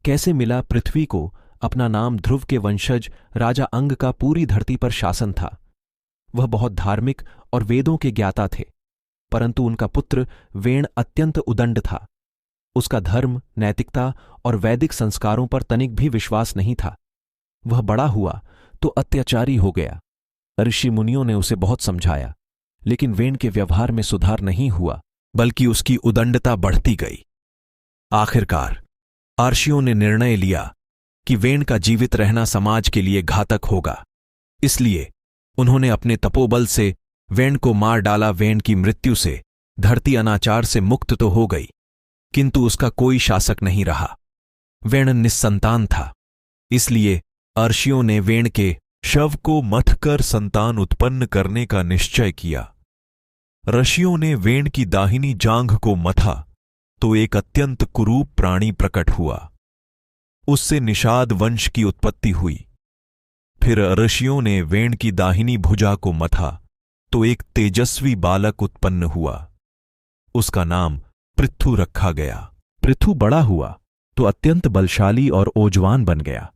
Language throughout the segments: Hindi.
कैसे मिला पृथ्वी को अपना नाम ध्रुव के वंशज राजा अंग का पूरी धरती पर शासन था। वह बहुत धार्मिक और वेदों के ज्ञाता थे, परंतु उनका पुत्र वेण अत्यंत उदंड था। उसका धर्म, नैतिकता और वैदिक संस्कारों पर तनिक भी विश्वास नहीं था। वह बड़ा हुआ तो अत्याचारी हो गया। ऋषि मुनियों ने उसे बहुत समझाया, लेकिन वेण के व्यवहार में सुधार नहीं हुआ, बल्कि उसकी उदंडता बढ़ती गई। आखिरकार आर्षियों ने निर्णय लिया कि वेण का जीवित रहना समाज के लिए घातक होगा। इसलिए उन्होंने अपने तपोबल से वेण को मार डाला। वेण की मृत्यु से धरती अनाचार से मुक्त तो हो गई, किंतु उसका कोई शासक नहीं रहा। वेण निस्संतान था, इसलिए अर्षियों ने वेण के शव को मथकर संतान उत्पन्न करने का निश्चय किया। ऋषियों ने वेण की दाहिनी जांघ को मथा तो एक अत्यंत कुरूप प्राणी प्रकट हुआ। उससे निषाद वंश की उत्पत्ति हुई। फिर ऋषियों ने वेण की दाहिनी भुजा को मथा तो एक तेजस्वी बालक उत्पन्न हुआ। उसका नाम पृथु रखा गया। पृथु बड़ा हुआ तो अत्यंत बलशाली और ओजवान बन गया।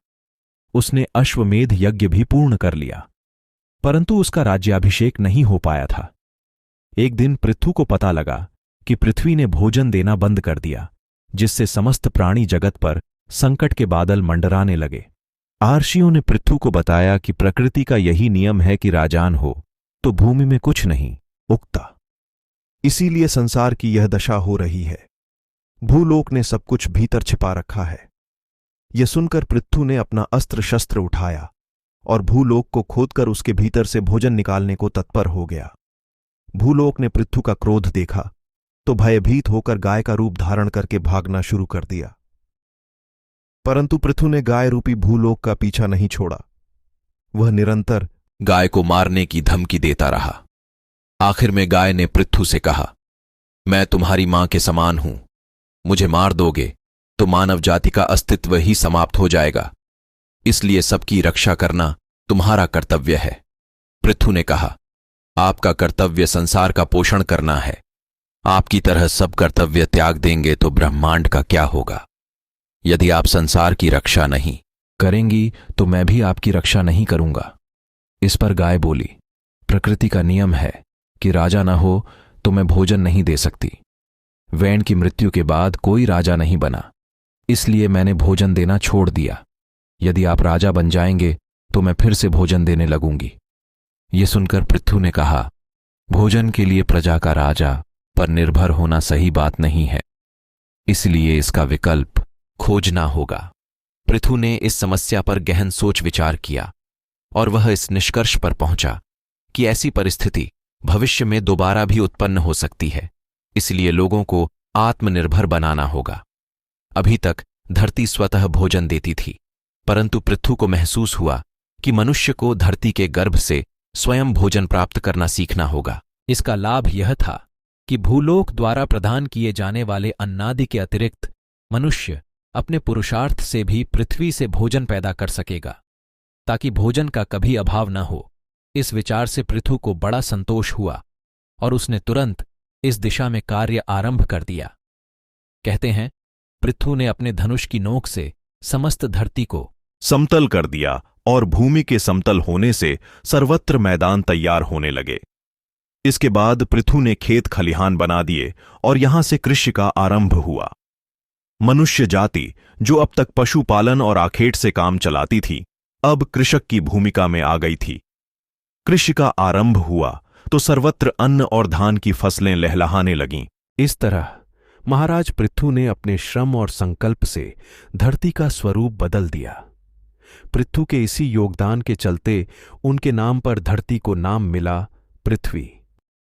उसने अश्वमेध यज्ञ भी पूर्ण कर लिया, परंतु उसका राज्याभिषेक नहीं हो पाया था। एक दिन पृथु को पता लगा कि पृथ्वी ने भोजन देना बंद कर दिया, जिससे समस्त प्राणी जगत पर संकट के बादल मंडराने लगे। आर्षियों ने पृथु को बताया कि प्रकृति का यही नियम है कि राजान हो तो भूमि में कुछ नहीं उगता, इसीलिए संसार की यह दशा हो रही है। भूलोक ने सब कुछ भीतर छिपा रखा है। यह सुनकर पृथु ने अपना अस्त्र शस्त्र उठाया और भूलोक को खोदकर उसके भीतर से भोजन निकालने को तत्पर हो गया। भूलोक ने पृथु का क्रोध देखा तो भयभीत होकर गाय का रूप धारण करके भागना शुरू कर दिया, परंतु पृथु ने गाय रूपी भूलोक का पीछा नहीं छोड़ा। वह निरंतर गाय को मारने की धमकी देता रहा। आखिर में गाय ने पृथु से कहा, मैं तुम्हारी मां के समान हूं, मुझे मार दोगे तो मानव जाति का अस्तित्व ही समाप्त हो जाएगा, इसलिए सबकी रक्षा करना तुम्हारा कर्तव्य है। पृथु ने कहा, आपका कर्तव्य संसार का पोषण करना है। आपकी तरह सब कर्तव्य त्याग देंगे तो ब्रह्मांड का क्या होगा? यदि आप संसार की रक्षा नहीं करेंगी तो मैं भी आपकी रक्षा नहीं करूंगा। इस पर गाय बोली, प्रकृति का नियम है कि राजा न हो तो मैं भोजन नहीं दे सकती। वेण की मृत्यु के बाद कोई राजा नहीं बना, इसलिए मैंने भोजन देना छोड़ दिया। यदि आप राजा बन जाएंगे तो मैं फिर से भोजन देने लगूंगी। ये सुनकर पृथु ने कहा, भोजन के लिए प्रजा का राजा पर निर्भर होना सही बात नहीं है, इसलिए इसका विकल्प खोजना होगा। पृथु ने इस समस्या पर गहन सोच विचार किया और वह इस निष्कर्ष पर पहुंचा कि ऐसी परिस्थिति भविष्य में दोबारा भी उत्पन्न हो सकती है, इसलिए लोगों को आत्मनिर्भर बनाना होगा। अभी तक धरती स्वतः भोजन देती थी, परंतु पृथु को महसूस हुआ कि मनुष्य को धरती के गर्भ से स्वयं भोजन प्राप्त करना सीखना होगा। इसका लाभ यह था कि भूलोक द्वारा प्रदान किए जाने वाले अन्नादि के अतिरिक्त मनुष्य अपने पुरुषार्थ से भी पृथ्वी से भोजन पैदा कर सकेगा, ताकि भोजन का कभी अभाव न हो। इस विचार से पृथु को बड़ा संतोष हुआ और उसने तुरंत इस दिशा में कार्य आरंभ कर दिया। कहते हैं, पृथु ने अपने धनुष की नोक से समस्त धरती को समतल कर दिया और भूमि के समतल होने से सर्वत्र मैदान तैयार होने लगे। इसके बाद पृथु ने खेत खलिहान बना दिए और यहां से कृषि का आरंभ हुआ। मनुष्य जाति जो अब तक पशुपालन और आखेट से काम चलाती थी, अब कृषक की भूमिका में आ गई थी। कृषि का आरंभ हुआ तो सर्वत्र अन्न और धान की फसलें लहलहाने लगीं। इस तरह महाराज पृथु ने अपने श्रम और संकल्प से धरती का स्वरूप बदल दिया। पृथु के इसी योगदान के चलते उनके नाम पर धरती को नाम मिला पृथ्वी।